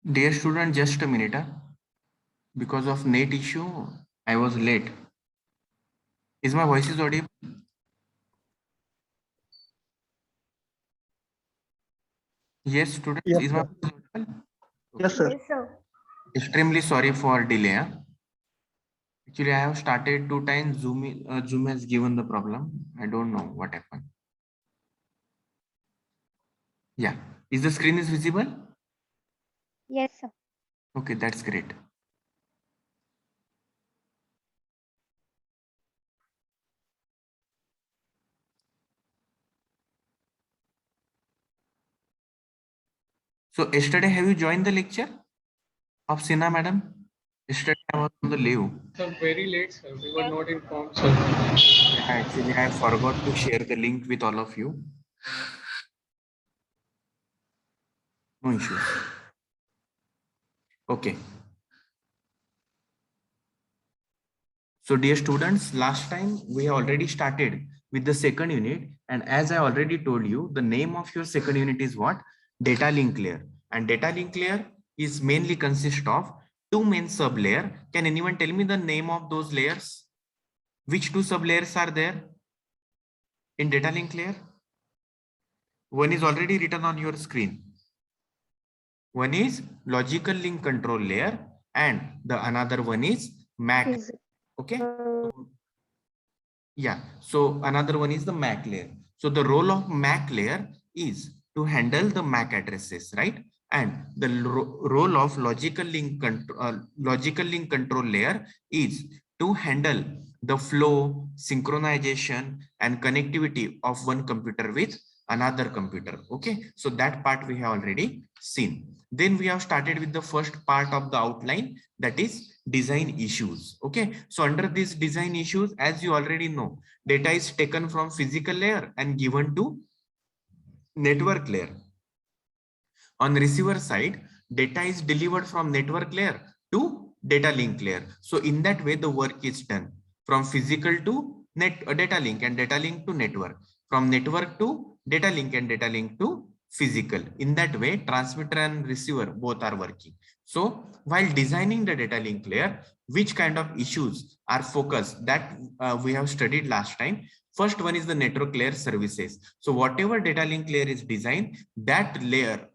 Dear student, just a minute. Because of net issue, I was late. Is my voice is audible? Yes, students, Yes, is my sir. voice audible? Yes, Okay. sir. Yes, sir. Extremely sorry for delay. Actually, I have started 2 times. Zoom has given the problem. I don't know what happened. Yeah. Is the screen is visible? Yes, sir. Okay, that's great. So yesterday, have you joined the lecture of Sina madam? Yesterday I was on the leave. Sir, very late, sir. We were Yes. not informed, sir. Yeah, actually, I forgot to share the link with all of you. No issues. Okay. So dear students, last time we have already started with the second unit, and as I already told you, the name of your second unit is what? Data link layer. And data link layer is mainly consist of two main sub layer. Can anyone tell me the name of those layers? Which two sub layers are there in data link layer? One is already written on your screen. One is logical link control layer and the another one is MAC. Okay. Yeah, so another one is the MAC layer. So the role of MAC layer is to handle the MAC addresses, right? And the role of logical link control layer is to handle the flow, synchronization, and connectivity of one computer with another computer. Okay, so that part we have already seen. Then we have started with the first part of the outline, that is design issues. Okay, so under these design issues, as you already know, data is taken from physical layer and given to network layer. On receiver side, data is delivered from network layer to data link layer. So in that way, the work is done from physical to data link and data link to network, from network to data link and data link to physical. In that way, transmitter and receiver both are working. So while designing the data link layer, which kind of issues are focused, that we have studied last time. First one is the network layer services. So whatever data link layer is designed, that layer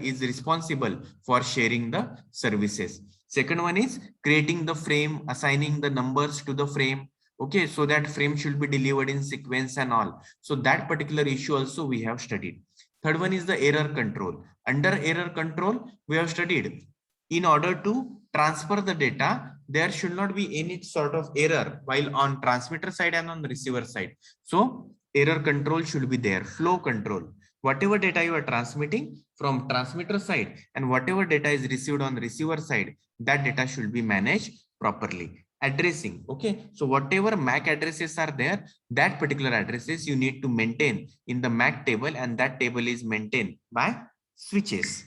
is responsible for sharing the services. Second one is creating the frame, assigning the numbers to the frame. Okay, so that frame should be delivered in sequence and all. So that particular issue also we have studied. Third one is the error control. Under error control, we have studied in order to transfer the data, there should not be any sort of error while on transmitter side and on the receiver side. So error control should be there, flow control. Whatever data you are transmitting from transmitter side and whatever data is received on the receiver side, that data should be managed properly. Addressing, okay, so whatever MAC addresses are there, that particular addresses you need to maintain in the MAC table, and that table is maintained by switches.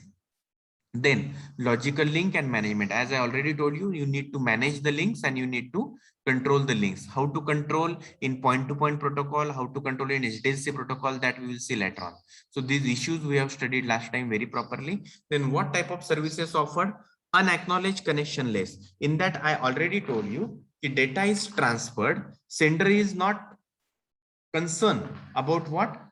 Then logical link and management. As I already told you, you need to manage the links and you need to control the links. How to control in point-to-point protocol, how to control in HDLC protocol, that we will see later on. So these issues we have studied last time very properly. Then what type of services offered? Unacknowledged connectionless. In that I already told you, the data is transferred. Sender is not concern about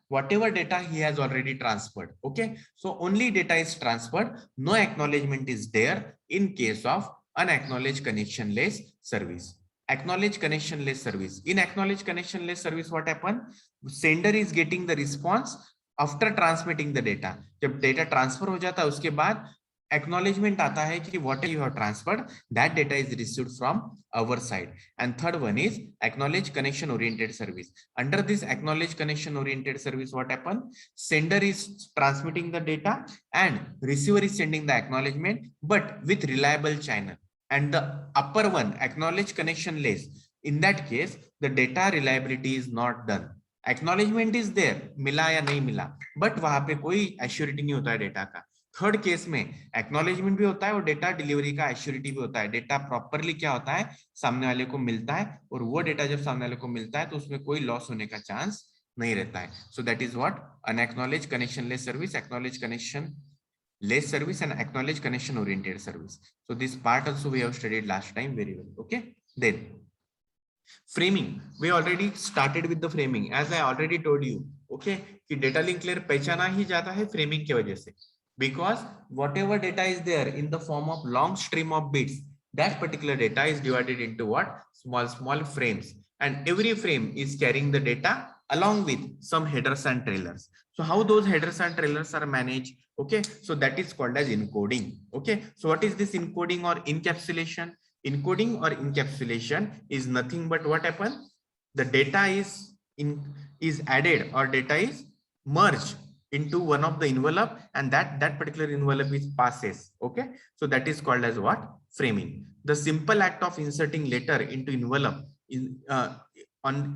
whatever data he has already transferred. Okay, so only data is transferred, no acknowledgement is there in case of unacknowledged connectionless service. Acknowledged connectionless service, in acknowledged connectionless service, what happened? Sender is getting the response after transmitting the data. जब data transfer हो जाता है उसके बाद acknowledgement आता है कि whatever you have transferred, that data is received from our side. And third one is acknowledge connection oriented service. Under this acknowledge connection oriented service, what happens? Sender is transmitting the data and receiver is sending the acknowledgement, but with reliable channel. And the upper one, acknowledge connection less, in that case the data reliability is not done. Acknowledgement is there, मिला या नहीं मिला, but वहां पे कोई assurity नहीं होता है डेटा का. थर्ड केस में एक्नॉलेजमेंट भी होता है और डेटा डिलीवरी का एश्योरिटी भी होता है. डेटा प्रॉपरली क्या होता है, सामने वाले को मिलता है, और वो डेटा जब सामने वाले को मिलता है तो उसमें कोई लॉस होने का चांस नहीं रहता है. So that is what unacknowledge connection less service, acknowledge connection less service and acknowledge connection oriented service. So this part also we have studied last time very well. Okay, then framing, we already started with the framing as I already told you. Okay, कि data link layer पहचाना ही जाता है framing की वजह से, because whatever data is there in the form of long stream of bits, that particular data is divided into what, small frames, and every frame is carrying the data along with some headers and trailers. So how those headers and trailers are managed? Okay, so that is called as encoding. Okay, so what is this encoding or encapsulation? Encoding or encapsulation is nothing but what happens, the data is added or data is merged into one of the envelope, and that particular envelope is passes. Okay, so that is called as what, framing. The simple act of inserting letter into envelope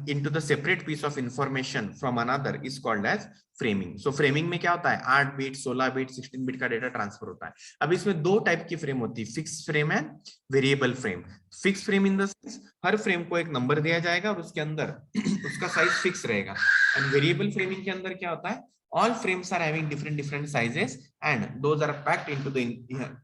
into the separate piece of information from another is called as framing. So framing में क्या होता है, 8 bit 16 bit 16 bit का data transfer होता है. अब इसमें दो टाइप की फ्रेम होती है, fix frame and variable frame. Fix frame in the sense her frame को एक नंबर दिया जाएगा और उसके अंदर उसका साइज फिक्स रहेगा. एंड वेरिएबल फ्रेमिंग के अंदर क्या होता है, all frames are having different sizes and those are packed into the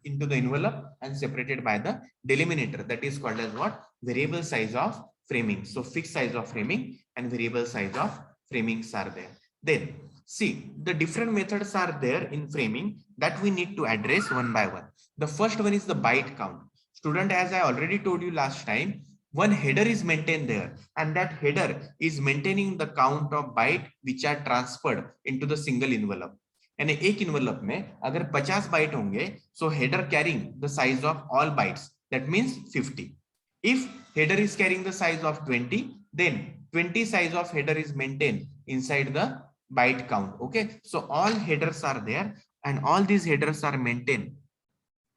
envelope and separated by the delimiter. That is called as what, variable size of framing. So fixed size of framing and variable size of framings are there. Then see, the different methods are there in framing that we need to address one by one. The first one is the byte count. Student, as I already told you last time, one header is maintained there, and that header is maintaining the count of byte which are transferred into the single envelope. यानी एक envelope में अगर 50 bite होंगे, so header carrying the size of all bytes, that means 50. If header is carrying the size of 20, then 20 size of header is maintained inside the byte count. Okay, so all headers are there and all these headers are maintained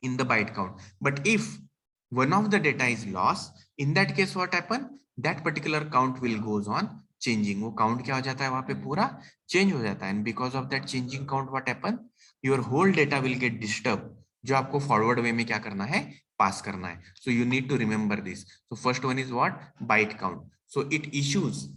in the byte count. But if one of the data is lost, in that case what happen, that particular count will goes on changing. वो count क्या हो जाता है, वहां पे पूरा change हो जाता है. And because of that changing count what happen, your whole data will get disturbed, जो आपको forward way में क्या करना है, pass करना है. So you need to remember this. So first one is what, byte count. So it uses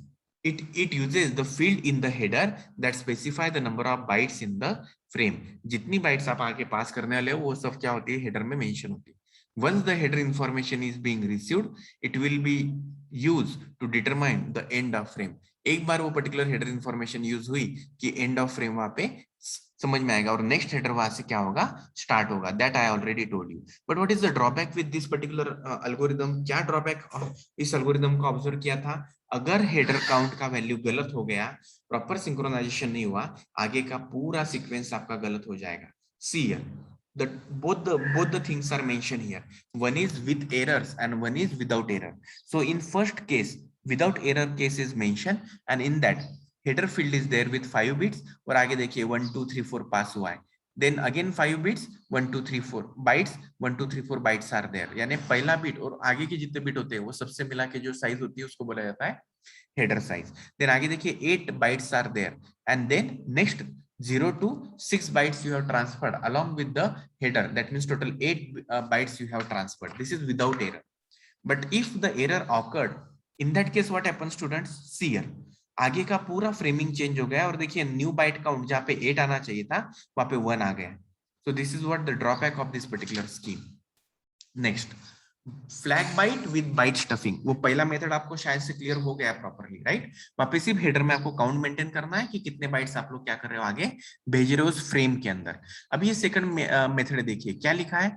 the field in the header that specify the number of bytes in the frame. जितनी bytes आप आगे pass करने वाले हो वो सब क्या होती है, header में mention होती है. Once the header information is being received, it will be used to determine the end of frame. एक बार वो particular header information use हुई कि end of frame वहां पे समझ में आएगा और next header वहां से क्या होगा, start होगा. That I already told you. But what is the drawback with this particular algorithm? क्या drawback इस algorithm को observe किया था? अगर header count का value गलत हो गया, proper synchronization नहीं हुआ, आगे का पूरा sequence आपका गलत हो जाएगा. See here. Both the things are mentioned here. One is with errors and one is without error. So in first case, without error case is mentioned, and in that header field is there with 5 bits और आगे देखिए 1 2 3 4 पास हुआ है. Then again 5 bits 1 2 3 4 bytes 1 2 3 4 bytes are there. यानी पहला bit और आगे के जितने बिट होते हैं वो सबसे मिला के जो साइज होती है उसको बोला जाता है header size. Then आगे देखिए 8 bytes are there, and then next 0 to 6 bytes you have transferred along with the header. That means total 8 bytes you have transferred. This is without error. But if the error occurred, in that case what happens students? See here. आगे का पूरा framing change हो गया और देखिए new byte count जहाँ पे 8 आना चाहिए था वहाँ पे 1 आ गया. So this is what the drawback of this particular scheme. Next, flag byte with byte stuffing. वो पहला मेथड आपको शायद से क्लियर हो गया प्रॉपर्ली, राइट? वापस सिर्फ हेडर में आपको काउंट मेंटेन करना है कि कितने बाइट्स आप लोग क्या कर रहे हो, आगे भेज रहे हो उस फ्रेम के अंदर. अब ये सेकंड मेथड देखिए क्या लिखा है,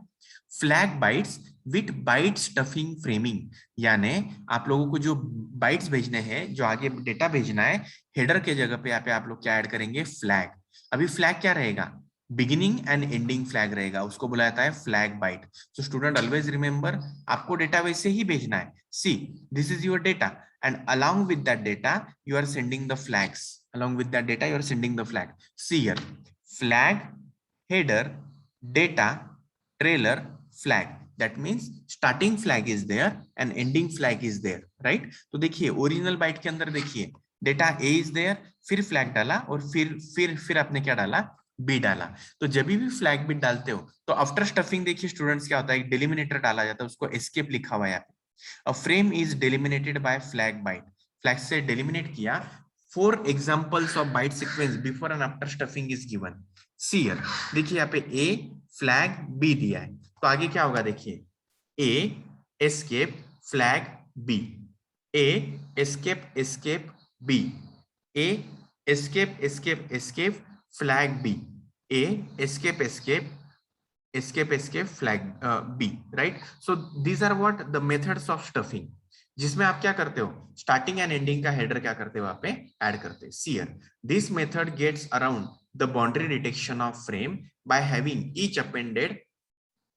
flag bytes with byte stuffing framing. यानी आप लोगों को जो बाइट्स भेजने हैं, जो आगे डेटा भेजना है, हेडर के जगह पे आप लोग क्या ऐड करेंगे, फ्लैग. अभी फ्लैग क्या रहेगा, बिगिनिंग एंड एंडिंग फ्लैग रहेगा, उसको बोला जाता है flag byte. So student always remember, आपको डेटा वैसे ही भेजना है. See this is your data and along with that data you are sending the flags. Along with that data you are sending the flag. See here, flag, header, data, trailer, flag. That means starting flag is there and ending flag is there, right? तो देखिए original bite के अंदर देखिए data A is there, फिर flag डाला और फिर आपने क्या डाला, बी डाला. तो जब भी फ्लैग बिट डालते हो तो आफ्टर स्टफिंग देखिए स्टूडेंट्स क्या होता है, डिलिमिनेटर डाला जाता है, उसको एस्केप लिखा हुआ है. A frame is delimited by flag byte. Flag से डिलिमिनेट किया, 4 examples of byte sequence before and after stuffing is given. See here, देखिए यहाँ पे A flag B दिया है, तो आगे क्या होगा देखिए, A escape flag B, A escape escape B, A escape escape escape flag B, A escape escape escape flag B, right? So these are what the methods of stuffing, जिसमें आप क्या करते हो, स्टार्टिंग एंड एंडिंग का header क्या करते हो वहां पे ऐड करते हैं. See here, this method gets around the boundary detection of frame by having each appended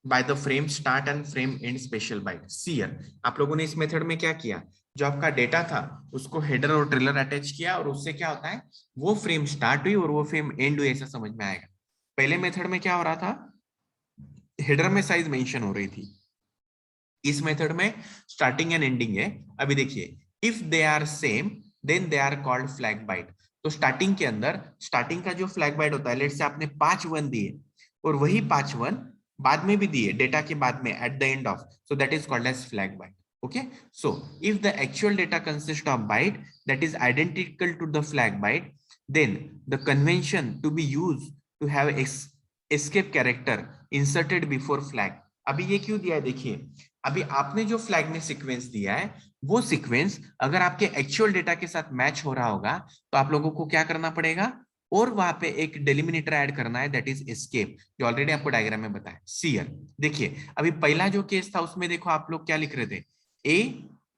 by the frame start and frame end special byte. See here, आप लोगों ने इस मेथड में क्या किया, जो आपका डेटा था उसको हेडर और ट्रेलर अटैच किया, और उससे क्या होता है, वो फ्रेम स्टार्ट हुई और वो फ्रेम एंड हुई, ऐसा समझ में आएगा. पहले मेथड में क्या हो रहा था, हेडर में साइज मेंशन हो रही थी, इस मेथड में स्टार्टिंग एंड एंडिंग है. अभी देखिए, if they are same then they are called flag byte. तो स्टार्टिंग के अंदर, स्टार्टिंग का जो फ्लैग बाइट होता है, लेट्स से आपने 5 1 दिए और वही 5 1 बाद में भी दिए, डेटा के बाद में at the end of, so that is called as flag byte. Okay, so if the actual data consists of byte that is identical to the flag byte, then the convention to be used to have escape character inserted before flag. अभी ये क्यों दिया है देखिए, अभी आपने जो flag में सीक्वेंस दिया है, वो सीक्वेंस अगर आपके एक्चुअल डेटा के साथ मैच हो रहा होगा तो आप लोगों को क्या करना पड़ेगा, और वहां पे एक डेलिमिनेटर ऐड करना है, दैट इज एस्केप, जो ऑलरेडी आपको डायग्राम में बताया. सी हियर, देखिए अभी पहला जो केस था उसमें देखो आप लोग क्या लिख रहे थे, ए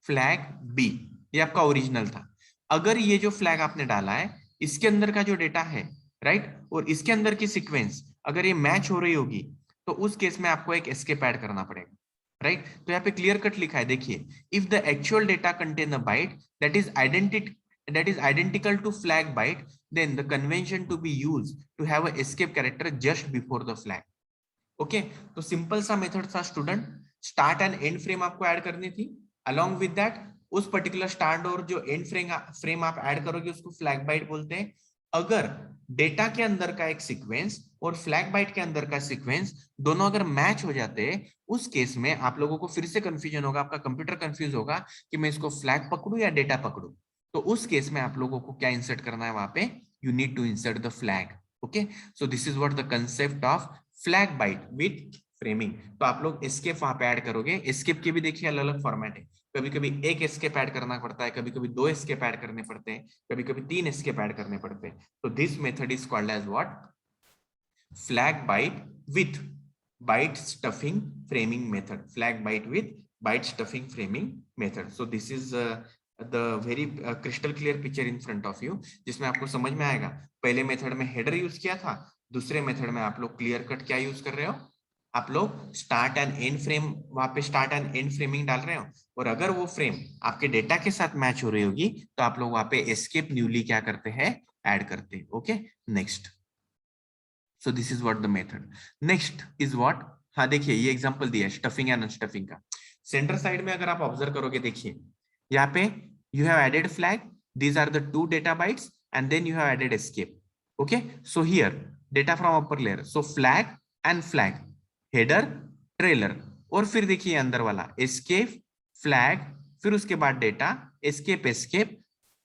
फ्लैग बी, ये आपका ओरिजिनल था. अगर ये जो फ्लैग आपने डाला है इसके अंदर का जो डेटा है, राइट, और इसके अंदर की सीक्वेंस अगर ये मैच हो रही होगी तो उस केस में आपको एक एस्केप ऐड करना पड़ेगा, राइट. तो यहाँ पे क्लियर कट लिखा है, देखिए, if the actual data contain a byte that is identical to flag byte, then the convention to be used to have a escape character just before the flag. Okay, तो simple सा method था student, start and and frame आपको add करनी थी. Along with that उस particular start और जो and frame आप ऐड करोगे उसको फ्लैग बाइट बोलते हैं. अगर डेटा के अंदर का एक सीक्वेंस और फ्लैग बाइट के अंदर का सीक्वेंस दोनों अगर मैच हो जाते हैं, उस केस में आप लोगों को फिर से कंफ्यूजन होगा, आपका कंप्यूटर कंफ्यूज होगा कि मैं इसको फ्लैग पकड़ू या डेटा पकड़ू. तो उस केस में आप लोगों को क्या इंसर्ट करना है वहां पे, you need to insert the flag. Okay, so this is what the concept of flag byte with framing. तो आप लोग एस्केप वहां पे ऐड करोगे. एस्केप के भी देखिए अलग अलग फॉर्मेट है, कभी कभी एक एस्केप ऐड करना पड़ता है, कभी कभी 2 एस्केप ऐड करने पड़ते हैं, कभी कभी 3 एस्केप ऐड करने पड़ते हैं. तो this method is called as what, flag byte with byte stuffing framing method. Flag byte with byte stuffing framing method. So this is the very crystal clear picture in front of you, जिसमें आपको समझ में आएगा. पहले method में header use किया था, दूसरे मेथड में आप लोग क्लियर कट क्या यूज कर रहे हो, आप लोग स्टार्ट एंड एंड फ्रेम, वहां पे स्टार्ट एंड एंड फ्रेमिंग डाल रहे हो, और अगर वो फ्रेम आपके डेटा के साथ मैच हो रही होगी तो आप लोग वहां पे एस्केप न्यूली क्या करते हैं, ऐड करते हैं. Okay, next. So this is what the method. Next is what, हाँ देखिए ये एग्जांपल दिया है स्टफिंग एंड अनस्टफिंग का. सेंटर साइड में अगर आप ऑब्जर्व करोगे, देखिए यहाँ पे you have added flag, these are the 2 data bytes, and then you have added escape. Okay, so here data from upper layer, so flag and flag, header trailer, और फिर देखिए अंदर वाला escape flag, फिर उसके बाद डेटा escape escape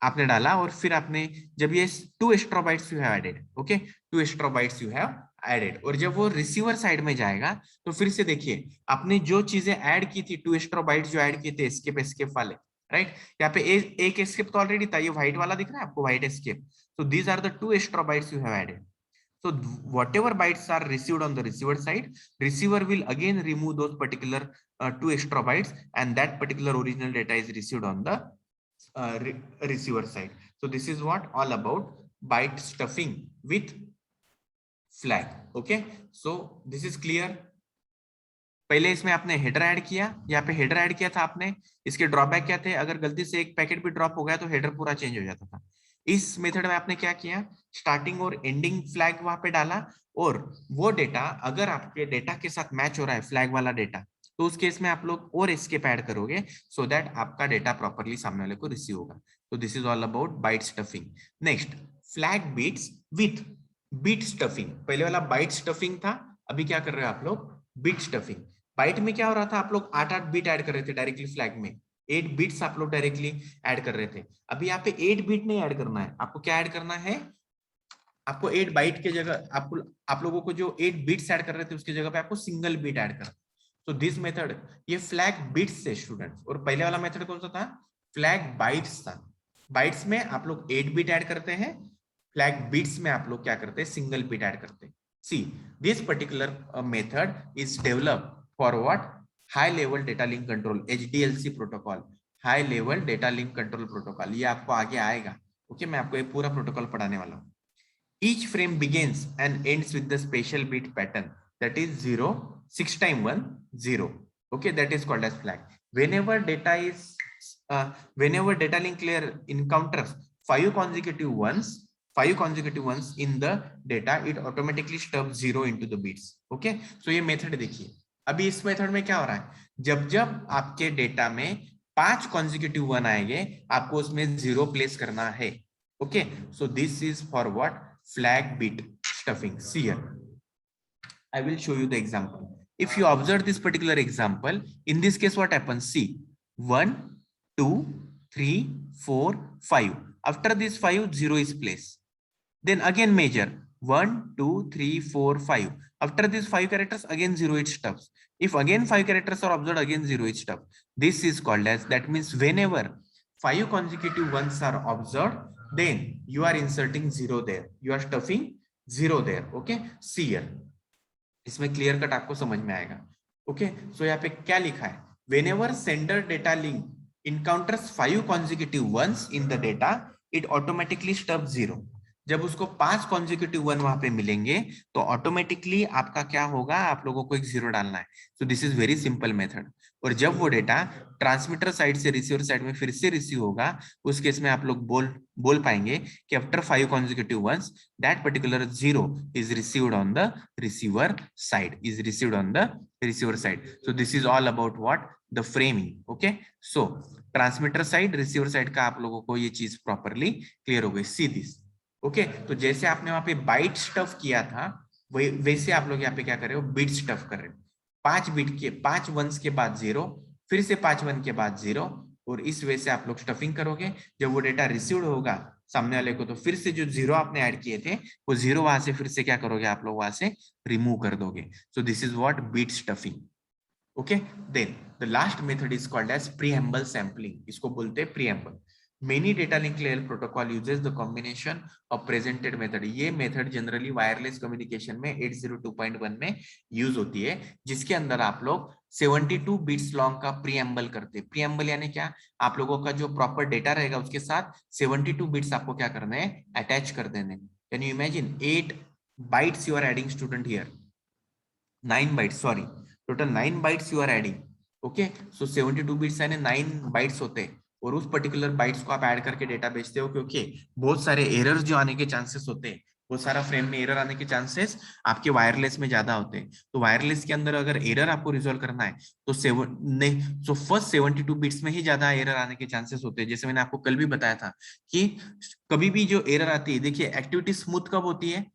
आपने डाला, और फिर आपने जब ये 2 extra bytes you have added, okay, 2 extra bytes you have added, और जब वो रिसीवर साइड में जाएगा तो फिर से देखिए आपने जो चीजें ऐड की थी, 2 extra bytes जो ऐड किए थे escape escape वाले, राइट. यहाँ पे एक एस्केप तो ऑलरेडी था, ये व्हाइट वाला दिख रहा है आपको, white escape. So these are the 2 extra bytes you have added. So whatever bytes are received on the receiver side, receiver will again remove those particular 2 extra bytes, and that particular original data is received on the receiver side. So this is what all about byte stuffing with flag. Okay, so this is clear. पहले इसमें आपने header add किया, यहाँ पे header add किया था आपने, इसके ड्रॉबैक क्या थे, अगर गलती से एक पैकेट भी ड्रॉप हो गया तो हेडर पूरा चेंज हो जाता था. इस मेथड में आपने क्या किया, स्टार्टिंग और एंडिंग फ्लैग वहां पे डाला, और वो डेटा अगर आपके डेटा के साथ मैच हो रहा है फ्लैग वाला डेटा, तो उस केस में आप लोग और एस्केप ऐड करोगे, सो दैट आपका डेटा प्रॉपरली सामने वाले को रिसीव होगा. तो this is all about byte stuffing. Next, flag bits with bit stuffing. पहले वाला बाइट स्टफिंग था, अभी क्या कर रहे हो आप लोग, बीट स्टफिंग. बाइट में क्या हो रहा था, आप लोग 8-8 बीट ऐड कर रहे थे डायरेक्टली फ्लैग में, 8 बिट्स आप लोग डायरेक्टली ऐड कर रहे थे। अभी यहाँ पे 8 बिट नहीं ऐड करना है, आपको क्या ऐड करना है, आपको 8 बाइट के जगह आपको, आप लोगों को जो 8 बिट्स ऐड कर रहे थे उसकी जगह पे आपको सिंगल बिट ऐड करना। तो दिस मेथड, ये फ्लैग बिट्स से स्टूडेंट्स, और पहले वाला मेथड कौन सा था, फ्लैग बाइट्स था। बाइट्स में आप लोग 8 बिट ऐड करते हैं, फ्लैग बिट्स में आप लोग क्या करते हैं, सिंगल बिट ऐड करते हैं। See this particular method is developed for what, high level data link control, HDLC protocol, high level data link control protocol. ये आपको आगे आएगा। ओके, मैं आपको ये पूरा प्रोटोकॉल पढ़ाने वाला हूँ। Each frame begins and ends with the special bit pattern, that is 0, 6 times 1, 0. Okay, that is called as flag. Whenever data is, whenever data link layer encounters 5 consecutive ones in the data, it automatically stubs 0 into the bits. Okay, so ये method देखिए। अभी इस method में क्या हो रहा है, जब जब आपके डेटा में 5 consecutive 1 आएंगे, आपको उसमें 0 प्लेस करना है। Okay, so this is for what, flag bit stuffing. See here, I will show you the example. If you observe this particular example, in this case what happens, see, 1 2 3 4 5, after this 5 0 is placed, then again measure 1 2 3 4 5, after these 5 characters again 0 it stuffs. If again 5 characters are observed, again 0 it stuffs. This is called as, that means whenever 5 consecutive ones are observed, then you are inserting 0 there, you are stuffing 0 there. Okay, see here, इसमें clear cut आपको समझ में आएगा। Okay, सो यहाँ पे क्या लिखा है, whenever sender data link encounters 5 consecutive ones in the data, it automatically stuffs 0. जब उसको 5 consecutive 1 वहां पे मिलेंगे तो ऑटोमेटिकली आपका क्या होगा, आप लोगों को एक 0 डालना है। सो this is very simple method. और जब वो डेटा ट्रांसमीटर साइड से रिसीवर साइड में फिर से रिसीव होगा, उस केस में आप लोग बोल पाएंगे कि after 5 consecutive ones, that particular 0 is received on the receiver side, so this is all about what, the framing. Okay, so transmitter side, receiver side का आप लोगों को ये चीज प्रॉपरली क्लियर हो गई। See this. ओके, तो जैसे आपने वहां पे बाइट स्टफ किया था, वैसे आप लोग यहाँ पे क्या कर रहे हो, बिट स्टफ कर रहे हो। 5 बिट के 5 वंस के बाद 0, फिर से 5 वन के बाद 0, और इस वे से आप लोग स्टफिंग करोगे। जब वो डेटा रिसीव्ड होगा सामने वाले को, तो फिर से जो 0 आपने ऐड किए थे वो 0 वहां से फिर से क्या करोगे, आप लोग वहां से रिमूव कर दोगे। So this is what, bit stuffing. Okay, then the last method is called as preamble sampling, इसको बोलते हैं preamble. Many data link layer protocol uses the combination of presented method. ये मेथड जनरली वायरलेस कम्युनिकेशन में 802.1 में use होती है, जिसके अंदर आप लोग 72 बिट्स लॉन्ग का प्रीएम्बल करते हैं। प्रीएम्बल यानी क्या, आप लोगों का जो प्रॉपर डेटा रहेगा उसके साथ 72 बिट्स आपको क्या करना है, अटैच कर देने। Can you imagine 8 bytes you are adding student here, 9 bytes, sorry, total 9 bytes you are adding. Okay, so 72 bits यानी 9 बाइट्स होते हैं, और उस पर्टिकुलर बाइट्स को आप ऐड करके डेटा भेजते हो, क्योंकि बहुत सारे एरर्स जो आने के चांसेस होते हैं, वो सारा फ्रेम में एरर आने के चांसेस आपके वायरलेस में ज्यादा होते हैं। तो वायरलेस के अंदर अगर एरर आपको रिजॉल्व करना है तो फर्स्ट 72 बिट्स में ही ज्यादा एरर आने के चांसेस होते हैं। जैसे मैंने आपको कल भी बताया था कि कभी भी जो एरर आती है, देखिए एक्टिविटी स्मूथ कब होती है,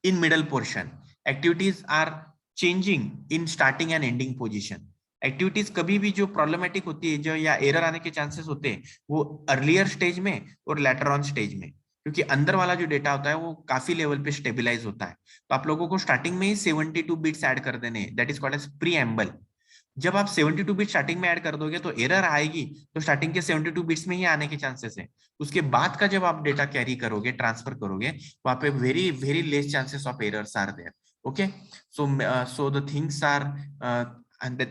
in middle portion. Activities are changing in starting and ending position. Activities कभी भी जो प्रॉब्लमेटिक होती है, जो या एरर आने के चांसेस होते हैं, वो अर्लियर स्टेज में और लेटर ऑन स्टेज में, क्योंकि अंदर वाला जो डेटा होता है वो काफी लेवल पे स्टेबलाइज होता है। तो आप लोगों को स्टार्टिंग में ही 72 बिट्स ऐड कर देने, that is called as preamble. जब आप 72 बिट स्टार्टिंग में ऐड कर दोगे तो एरर आएगी, तो स्टार्टिंग के 72 बिट्स में ही आने के चांसेस है। उसके बाद का जब आप डेटा कैरी करोगे, ट्रांसफर करोगे, वहां पे very very less chances of errors are there. Okay, so the things are and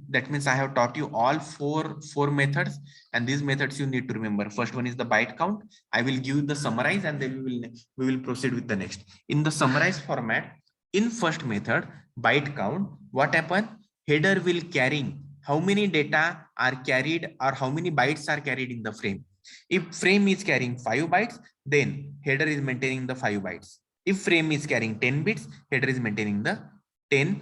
that means I have taught you all four methods, and these methods you need to remember. First one is the byte count. I will give the summarize, and then we will proceed with the next. In the summarize format, in first method byte count, what happen, header will carrying how many data are carried or how many bytes are carried in the frame. If frame is carrying 5 bytes, then header is maintaining the 5 bytes. If frame is carrying 10 bits, header is maintaining the 10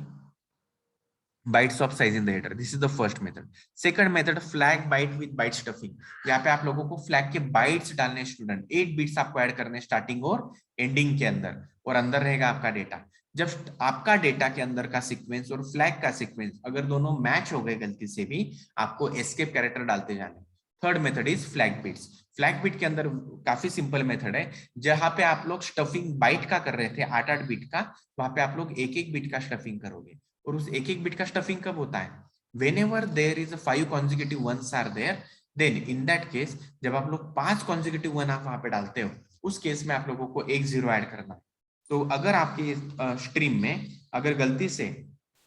bytes of size in the header. This is the first method. Second method, flag byte with byte stuffing. यहाँ पे आप लोगों को flag के bytes डालने student, 8 bits आपको add करने starting और एंडिंग के अंदर, और अंदर रहेगा आपका डेटा। जब आपका डेटा के अंदर का सीक्वेंस और फ्लैग का सीक्वेंस अगर दोनों मैच हो गए गलती से भी, आपको एस्केप कैरेक्टर डालते जाने। Third method is flag bits. Flag bit के अंदर काफी सिंपल मेथड है, जहां पे आप लोग स्टफिंग बाइट का कर रहे थे 8-8 बिट का, वहां पे आप लोग एक एक बिट का स्टफिंग करोगे। और उस एक एक बिट का स्टफिंग कब होता है? whenever there is a 5 consecutive ones are there, then in that case जब आप लोग 5 consecutive वन आप वहां पे डालते हो, उस केस में आप लोगों को एक जीरो ऐड करना है। तो अगर आपकी स्ट्रीम में अगर गलती से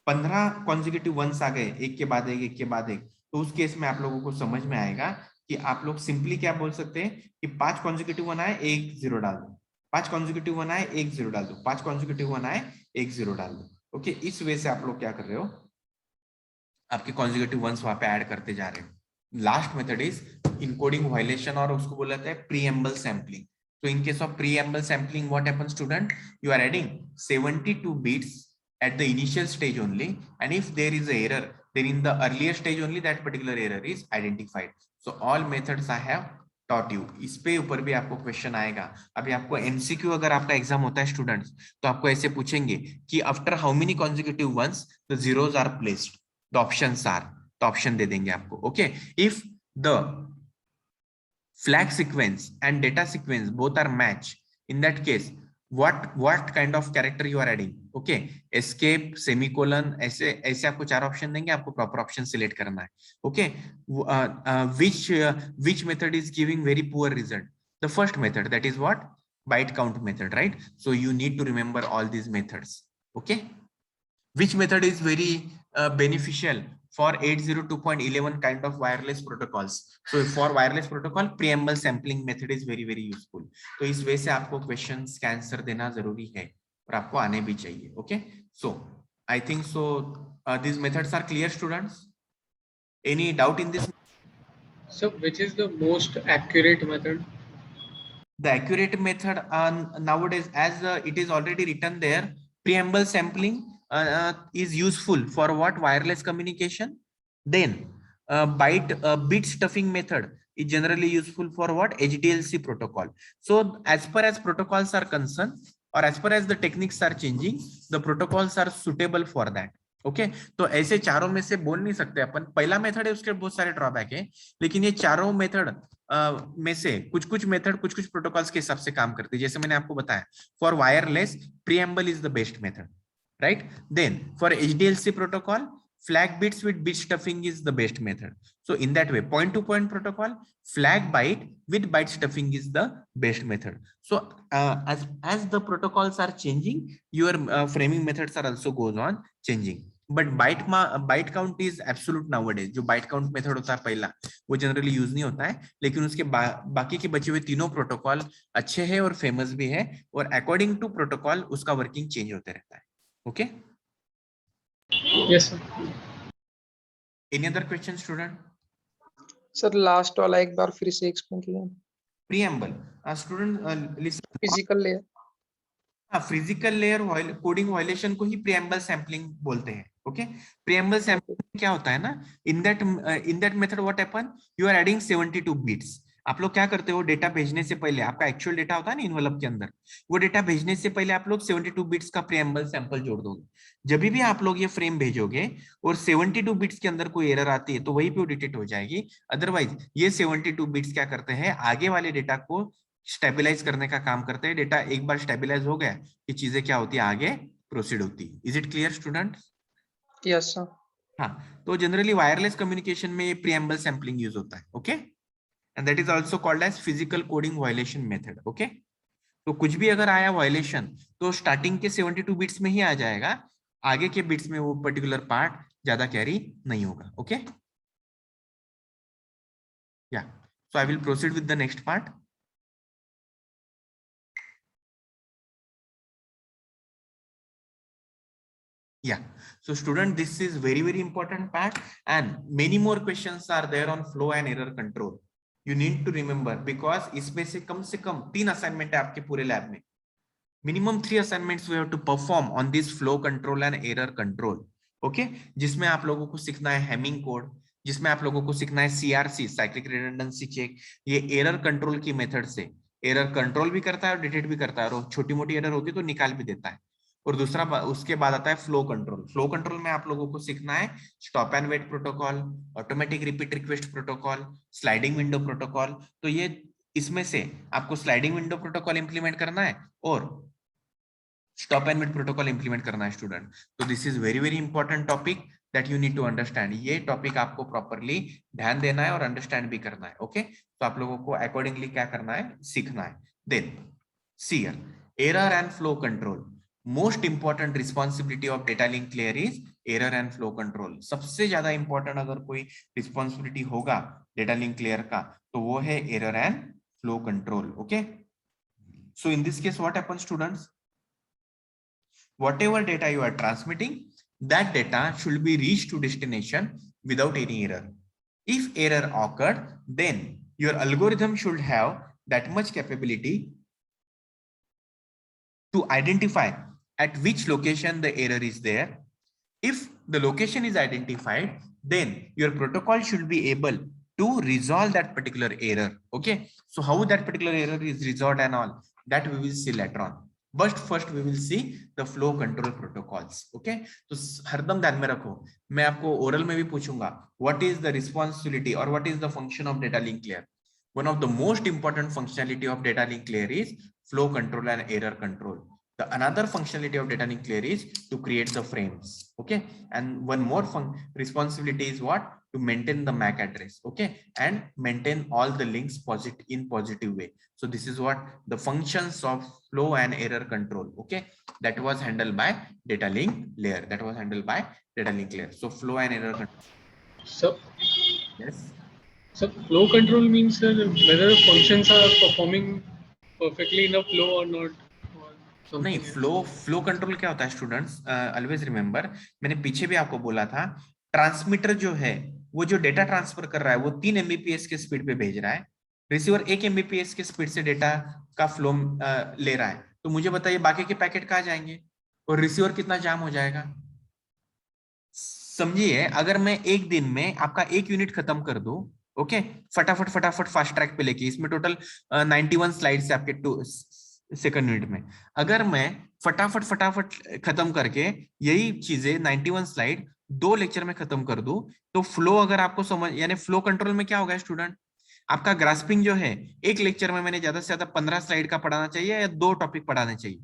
15 कॉन्जिक्यूटिव वंस आ गए एक के बाद एक के बाद एक, तो उस केस में आप लोगों को समझ में आएगा कि आप लोग सिंपली क्या बोल सकते हैं कि 5 कॉन्जिक्यूटिव वन आए एक जीरो डाल दो, 5 कॉन्जिक्यूटिव वन आए एक जीरो डाल दो, 5 कॉन्जिक्यूटिव वन आए एक जीरो डाल दो। ओके, इस वे से आप लोग क्या कर रहे हो, आपके कॉन्जिक्यूटिव वंस वहां पे ऐड करते जा रहे हो। Last method is encoding violation, और उसको बोला जाता है preamble sampling. So in case of preamble sampling, what happens, student? You are adding 72 bits at the initial stage only, and if there is a error, then in the earlier stage only that particular error is identified. So all methods I have taught you. इस पे ऊपर भी आपको question आएगा। अभी आपको MCQ अगर आपका एग्जाम होता है स्टूडेंट्स, तो आपको ऐसे पूछेंगे कि after how many consecutive ones the zeros are placed, the options are, तो ऑप्शन दे देंगे आपको। Okay, if the flag sequence and data sequence both are match, in that case what kind of character you are adding? Okay, escape, semicolon, ऐसे ऐसे आपको चार option देंगे, आपको प्रॉपर ऑप्शन सिलेक्ट करना है। Okay, which method is giving very poor result? The first method, that is what? Byte count method, right? So you need to remember all these methods. Okay, which method is very beneficial for 802.11 kind of wireless protocols? So for wireless protocol, preamble sampling method is very very useful. तो इस वे से आपको questions का answer देना जरूरी है और आपको आने भी चाहिए। Okay, so I think so these methods are clear, students. Any doubt in this? So which is the most accurate method? The accurate method nowadays, as it is already written there, preamble sampling is useful for what? Wireless communication. Then bit stuffing method is generally useful for what? HDLC protocol. So as far as protocols are concerned, or as far as the techniques are changing, the protocols are suitable for that. Okay, तो ऐसे चारों में से बोल नहीं सकते अपन पहला method है उसके बहुत सारे ड्रॉबैक है, लेकिन ये चारों मेथड में से कुछ कुछ मेथड कुछ कुछ प्रोटोकॉल्स के हिसाब से काम करते हैं। जैसे मैंने आपको बताया, for wireless preamble is the best method, right? Then for HDLC protocol, flag bits with bit stuffing is the best method. So in that way, point to point protocol, flag byte with byte stuffing is the best method. So as the protocols are changing, your framing methods are also goes on changing. But byte count is absolute nowadays. जो byte count method होता है पहला, वो generally use नहीं होता है, लेकिन उसके बाकी के बचे हुए तीनों प्रोटोकॉल अच्छे हैं और फेमस भी है, और अकॉर्डिंग टू प्रोटोकॉल उसका वर्किंग चेंज होते रहता है। Okay, Yes, sir. any other question, student? Sir last वाला एक बार फिर से एक्सप्लेन कीजिए। Preamble, student listen. Physical layer. हाँ, फिजिकल लेयर कोडिंग वायलेशन को ही प्रीएम्बल सैम्पलिंग बोलते हैं। ओके, प्रीएम्बल सैम्पलिंग क्या होता है ना, in that method what happen, you are adding 72 bits. आप लोग क्या करते हो, डेटा भेजने से पहले, आपका एक्चुअल डेटा होता है ना इनवेलप के अंदर, वो डेटा भेजने से पहले आप लोग 72 बिट्स का प्रीएम्बल सैंपल जोड़ दोगे। जब भी आप लोग ये फ्रेम भेजोगे और 72 बिट्स के अंदर कोई एरर आती है तो वही पे डिटेक्ट हो जाएगी। अदरवाइज ये 72 बिट्स क्या करते हैं, आगे वाले डेटा को स्टेबलाइज करने का काम करते हैं। डेटा एक बार स्टेबलाइज हो गया कि चीजें क्या होती है, आगे प्रोसीड होती है। Is it clear student? Yes sir. हाँ, तो जनरली वायरलेस कम्युनिकेशन में ये प्रीएम्बल सैंपलिंग यूज होता है। Okay, and that is also called as physical coding violation method. Okay, तो कुछ भी अगर आया वायलेशन तो स्टार्टिंग के 72 बिट्स में ही आ जाएगा, आगे के बिट्स में वो पर्टिकुलर पार्ट ज्यादा कैरी नहीं होगा। ओके, या so I will proceed with the next part. Yeah, so student, this is very very important part, and many more questions are there on flow and error control. You need to remember, because इसमें से कम 3 assignment है आपके पूरे lab में। Minimum 3 assignments we have to perform on this flow control and error control. Okay, जिसमें आप लोगों को सीखना है हेमिंग कोड, जिसमें आप लोगों को सीखना है सीआरसी, साइक्लिक रिडंडेंसी चेक। ये एरर कंट्रोल की मेथड से एरर कंट्रोल भी करता है और डिटेक्ट भी करता है, और छोटी मोटी एरर होगी तो निकाल भी देता है। और दूसरा उसके बाद आता है फ्लो कंट्रोल। फ्लो कंट्रोल में आप लोगों को सीखना है stop and wait protocol, automatic repeat request protocol, sliding window protocol. तो ये इसमें से आपको स्लाइडिंग विंडो प्रोटोकॉल इंप्लीमेंट करना है और stop and wait protocol implement करना है स्टूडेंट। तो this is very very important topic that you need to understand. ये टॉपिक आपको प्रॉपरली ध्यान देना है और अंडरस्टैंड भी करना है। ओके, तो आप लोगों को अकॉर्डिंगली क्या करना है, सीखना है। Then see error and flow control. Most important responsibility of data link layer is error and flow control. सबसे ज्यादा इंपॉर्टेंट अगर कोई रिस्पॉन्सिबिलिटी होगा डेटा लिंक लेयर का तो वो है error and flow control. Okay, so in this case what happens students, whatever data you are transmitting, that data should be reached to destination without any error. If error occurred, then your algorithm should have that much capability to identify at which location the error is there. If the location is identified, then your protocol should be able to resolve that particular error. Okay, so how that particular error is resolved and all that we will see later on. But first we will see the flow control protocols. Okay, तो हरदम ध्यान में रखो, मैं आपको oral में भी पूछूंगा what is the responsibility or what is the function of data link layer. One of the most important functionality of data link layer is flow control and error control. The another functionality of data link layer is to create the frames. Okay, and one more responsibility is what, to maintain the MAC address. Okay, and maintain all the links in positive way. So this is what the functions of flow and error control. Okay, that was handled by data link layer. So flow and error control. So, Yes. so flow control means whether the functions are performing perfectly in a flow or not. Or नहीं, something flow control क्या होता है students, always remember, मैंने पीछे भी आपको बोला था, ट्रांसमीटर जो है वो जो डेटा ट्रांसफर कर रहा है वो 3 MBPS के स्पीड पे भेज रहा है, रिसीवर 1 MBPS के स्पीड से डेटा का फ्लो ले रहा है। तो मुझे बताइए बाकी के पैकेट कहाँ जाएंगे और रिसीवर कितना जाम हो जाएगा। समझिए, अगर मैं एक दिन में आपका 1 यूनिट खत्म कर दूं, ओके, फटाफट फास्ट ट्रैक पे लेके, इसमें टोटल 91 स्लाइड्स है आपके सेकंड यूनिट में, अगर मैं फटाफट खत्म करके यही चीजें 91 स्लाइड 2 लेक्चर में खत्म कर दूं, तो फ्लो अगर आपको समझ, यानी फ्लो कंट्रोल में क्या होगा स्टूडेंट, आपका ग्रास्पिंग जो है, एक लेक्चर में मैंने ज्यादा से ज्यादा 15 स्लाइड का पढ़ाना चाहिए या 2 टॉपिक पढ़ाने चाहिए।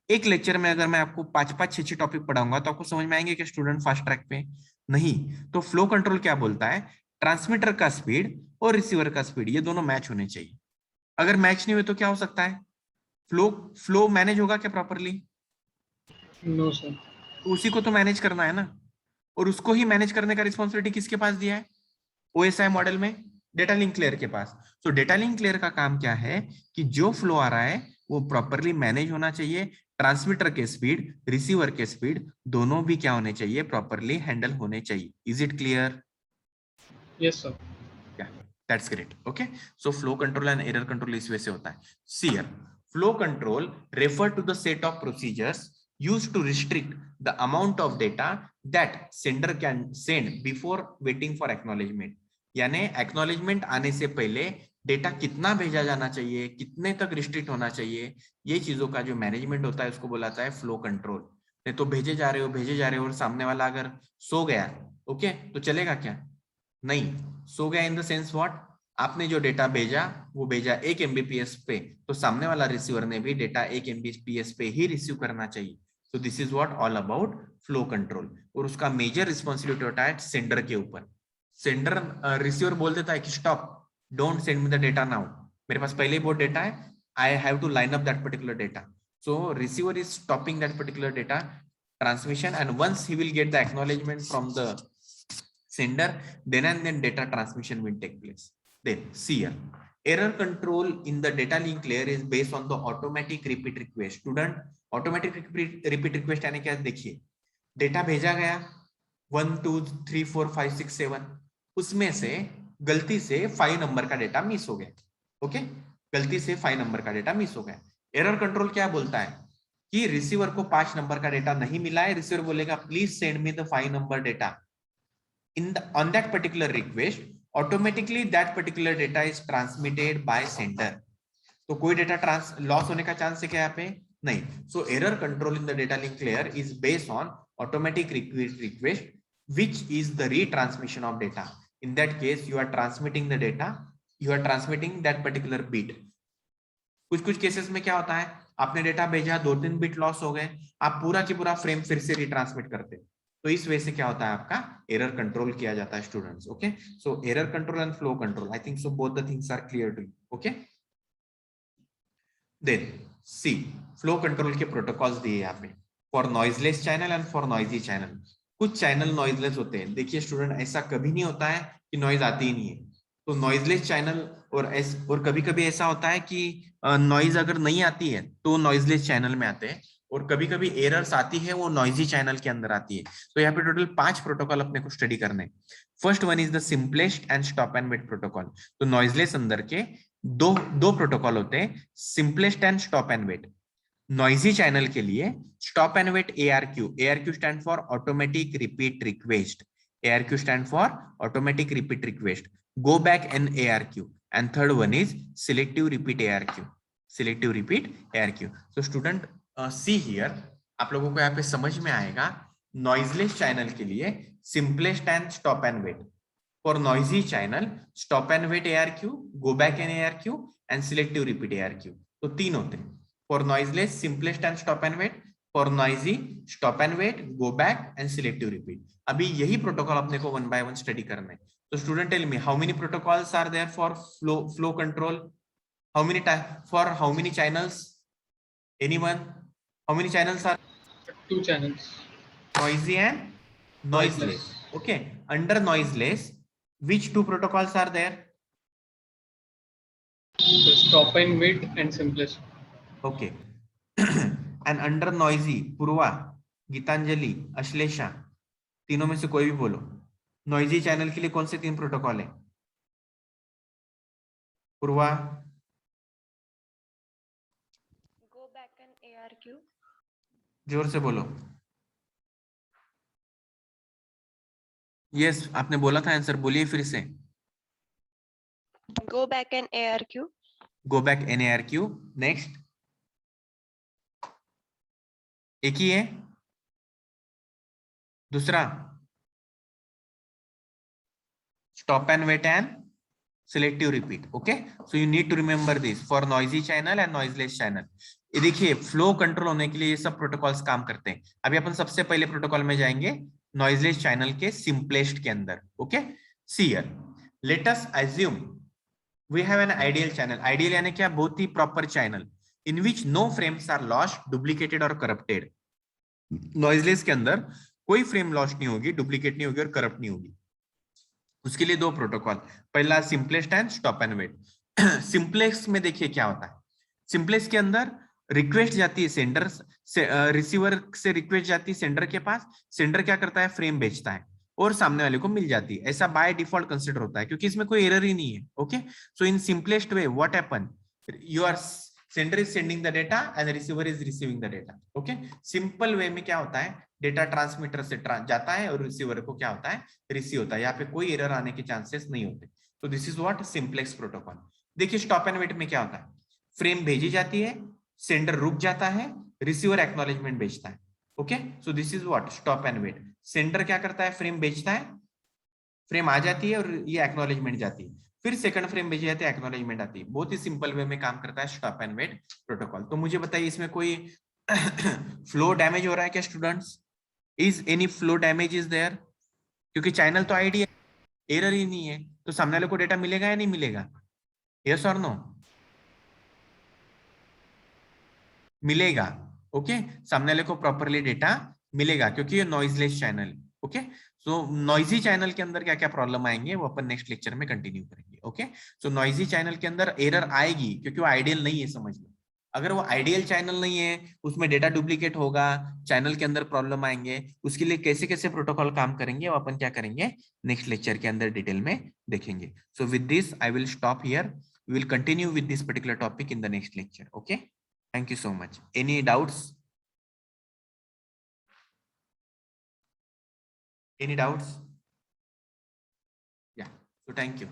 एक लेक्चर में अगर मैं आपको 5 6 टॉपिक पढ़ाऊंगा तो आपको समझ में आएंगे कि स्टूडेंट फास्ट ट्रैक पे नहीं। तो फ्लो कंट्रोल क्या बोलता है, ट्रांसमीटर का स्पीड और रिसीवर का स्पीड ये दोनों मैच होने चाहिए। अगर मैच नहीं हुए तो क्या हो सकता है, फ्लो मैनेज होगा क्या प्रॉपरली? No sir. तो उसी को तो मैनेज करना है ना, और उसको ही मैनेज करने का रिस्पॉन्सिबिलिटी किसके पास दिया है, OSI मॉडल में डेटा लिंक लेयर के पास। तो डेटा लिंक लेयर का काम क्या है कि जो फ्लो आ रहा है वो प्रॉपरली मैनेज होना चाहिए, ट्रांसमीटर के स्पीड रिसीवर के स्पीड दोनों भी क्या होने चाहिए, प्रॉपरली हैंडल होने चाहिए। Is it clear? Yes sir. That's great. Okay, so flow control and error control इस वजह से होता है। See here, flow control refer to the set of procedures used to restrict the amount of data that sender can send before waiting for acknowledgement. यानी acknowledgement आने से पहले data कितना भेजा जाना चाहिए, कितने तक रिस्ट्रिक्ट होना चाहिए, ये चीजों का जो मैनेजमेंट होता है उसको बोला जाता है फ्लो कंट्रोल। नहीं तो भेजे जा रहे हो और सामने वाला अगर सो गया, ओके, तो चलेगा क्या? नहीं, सो गया इन द सेंस व्हाट, आपने जो डेटा भेजा वो भेजा 1 MBPS पे, तो सामने वाला रिसीवर ने भी डेटा 1 MBPS पे ही रिसीव करना चाहिए। So this is what all about flow control। और उसका मेजर रिस्पॉन्सिबिलिटी होता है सेंडर के ऊपर। सेंडर रिसीवर बोल देता है कि stop, don't send me the data now, मेरे पास पहले ही बहुत डेटा है, I have to line up that particular data. So receiver is stopping that particular data transmission, and once he will get the acknowledgement from the sender, then and then data transmission will take place. Then see here, error control in the data link layer is based on the automatic repeat request. Student, automatic repeat request यानी क्या, देखिए data भेजा गया 1 2 3 4 5 6 7, उसमें से गलती से 5 number का डेटा मिस हो गया। ओके, गलती से 5 नंबर का डेटा मिस हो गया। एरर कंट्रोल क्या बोलता है कि रिसीवर को 5 नंबर का डेटा नहीं मिला है, रिसीवर बोलेगा please send me the 5 number data in on that particular request, automatically that particular data is transmitted by sender. तो कोई डेटा लॉस होने का चांस है क्या यहाँ पे? नहीं. So error control in the data link layer is based on automatic request, which is the retransmission of data. In that case, you are transmitting the data, you are transmitting that particular bit. कुछ cases में क्या होता है, आपने data भेजा, 2-3 bit loss हो गए, आप पूरा की पूरा फ्रेम फिर से रिट्रांसमिट करते. तो इस वजह से क्या होता है, आपका एरर कंट्रोल किया जाता है students. Okay, so error control and flow control, I think so both the things are clear to you. Okay, then see flow control के प्रोटोकॉल्स दिए यहाँ पे for noiseless channel and for noisy channel. कुछ channel noiseless होते हैं. देखिए student, ऐसा कभी नहीं होता है कि नॉइज आती ही नहीं है. तो नॉइजलेस चैनल और कभी कभी ऐसा होता है कि नॉइज अगर नहीं आती है तो नॉइजलेस चैनल में आते हैं, और कभी कभी एरर्स आती है वो नॉइजी चैनल के अंदर आती है. तो यहाँ पे टोटल 5 प्रोटोकॉल अपने को स्टडी करने. First one is the simplest and stop and wait protocol. तो नॉइजलेस अंदर के दो प्रोटोकॉल होते हैं, simplest and stop and wait. Noisy channel के लिए stop and wait ARQ. ARQ stand for automatic repeat request. ARQ stand for automatic repeat request. Go back and ARQ, and third one is selective repeat ARQ. Selective repeat ARQ. So student see here, आप लोगों को यहाँ पे समझ में आएगा. Noiseless channel के लिए simplest and stop and wait. For noisy channel stop and wait ARQ, go back and ARQ, and selective repeat ARQ. तो 3 होते हैं. For noiseless simplest and stop and wait. For noisy stop and wait, go back, and selective repeat. अभी यही protocol अपने को 1 by 1 study करना है. So student, tell me how many protocols are there for flow control? How many for how many channels? Anyone? How many channels are? 2 channels. Noisy and noiseless. Okay. Under noiseless, which 2 protocols are there? So stop and wait and simplest. Okay. And under noisy, Purva, Gitanjali, Ashlesha, तीनों में से कोई भी बोलो. Noisy channel के लिए कौन से 3 प्रोटोकॉल है? पूर्वा. Go back and ARQ. जोर से बोलो. यस, आपने बोला था आंसर, बोलिए फिर से. Go back and ARQ. Go back NARQ. Next, एक ही है. दूसरा stop and wait and selective repeat. Okay, so you need to remember this for noisy channel and noiseless channel. ये देखिए, फ्लो कंट्रोल होने के लिए ये सब प्रोटोकॉल्स काम करते हैं. अभी अपन सबसे पहले प्रोटोकॉल में जाएंगे नॉइजलेस चैनल के सिंपलेस्ट के अंदर. Okay, see here, let us assume we have an ideal channel. Ideal यानी क्या? बहुत ही proper channel in which no frames are lost, duplicated और करप्टेड. नॉइजलेस के अंदर कोई फ्रेम लॉस्ट नहीं होगी, डुप्लीकेट नहीं होगी और करप्ट नहीं होगी. उसके लिए 2 प्रोटोकॉल. पहला simplest and stop and wait. Simplest में देखिए क्या होता है. सिंपलेस्ट के अंदर रिक्वेस्ट जाती है सेंडर से, रिसीवर से रिक्वेस्ट जाती है सेंडर के पास. सेंडर क्या करता है? फ्रेम भेजता है और सामने वाले को मिल जाती है. ऐसा बाय डिफॉल्ट कंसीडर होता है क्योंकि इसमें कोई एरर ही नहीं है. Okay, so in simplest way what happen, you are sender is sending the data and receiver is receiving the data. Okay, simple way में क्या होता है, डेटा ट्रांसमीटर से जाता है और रिसीवर को क्या होता है? रिसीव होता है. यहाँ पे कोई एरर आने के चांसेस नहीं होते. तो this is what simplex protocol. देखिए स्टॉप एंड वेट में क्या होता है, फ्रेम भेजी जाती है, सेंडर रुक जाता है, रिसीवर एक्नॉलेजमेंट भेजता है. Okay, so this is what stop and wait. Sender क्या करता है? फ्रेम भेजता है, फ्रेम आ जाती है और ये एक्नॉलेजमेंट जाती है, फिर सेकंड फ्रेम भेजी जाती है, एक्नॉलेजमेंट आती है. बहुत ही सिंपल वे में काम करता है स्टॉप एंड वेट प्रोटोकॉल. तो मुझे बताइए इसमें कोई फ्लो डैमेज हो रहा है क्या students? Is any flow damage is there? क्योंकि चैनल तो आईडी है, एरर ही नहीं है, तो सामने वाले को डेटा मिलेगा या नहीं मिलेगा? यस और नो? मिलेगा. ओके, सामने वाले को प्रॉपरली डेटा मिलेगा क्योंकि ये नॉइजलेस चैनल है. ओके, सो नॉइजी चैनल के अंदर क्या क्या प्रॉब्लम आएंगे वो अपन नेक्स्ट लेक्चर में कंटिन्यू करेंगे. ओके, सो नॉइजी चैनल के अंदर एरर आएगी क्योंकि वो आइडियल नहीं है, समझ लो. अगर वो आइडियल चैनल नहीं है, उसमें डेटा डुप्लीकेट होगा, चैनल के अंदर प्रॉब्लम आएंगे, उसके लिए कैसे कैसे प्रोटोकॉल काम करेंगे वो अपन क्या करेंगे नेक्स्ट लेक्चर के अंदर डिटेल में देखेंगे. So with this I will stop here. We will continue with this particular topic in the next lecture. Okay, thank you so much. Any doubts? Any doubts? Yeah, so thank you.